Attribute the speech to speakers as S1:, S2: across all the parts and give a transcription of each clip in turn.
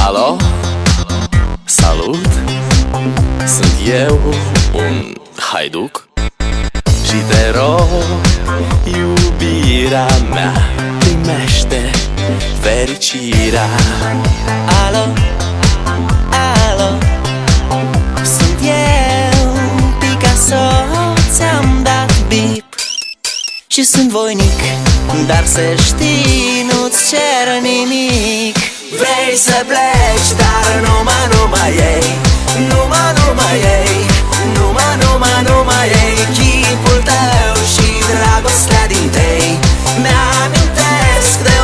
S1: Alo, salut, sunt eu, un haiduc și te rog, iubirea mea, primește fericirea. Alo, alo, sunt eu, Picasso, ți-am dat bip și sunt voinic, dar să știi, nu-ți cer nimic. Vrei să pleci, dar numai ei, numai ei, numai ei, chipul tău și dragostea din tei mi-amintesc de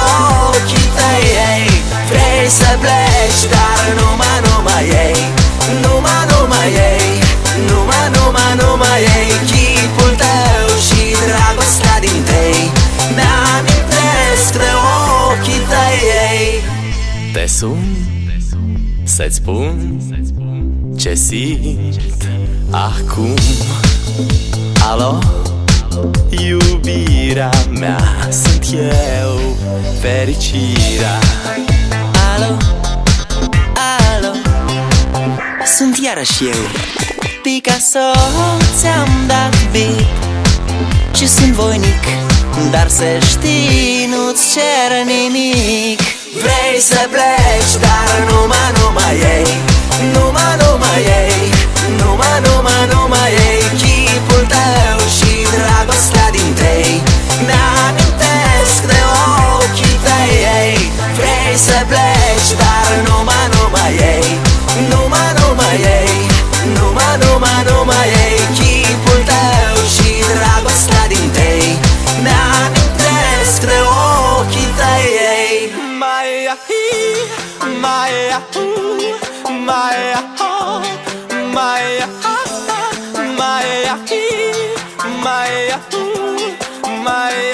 S1: ochii tăi, ei. Vrei să pleci, dar numai ei, numai ei, numai ei, chipul tău și dragostea din tei mi-amintesc de ochii tăi, ei. Te sun să-ți spun ce simt acum. Alo, iubirea mea, sunt eu, fericirea. Alo, alo, sunt iarăși eu, Picasso, ți-am dat bip și sunt voinic, dar să știi, nu-ți cer nimic. Vrei să pleci, dar numai ei, numai my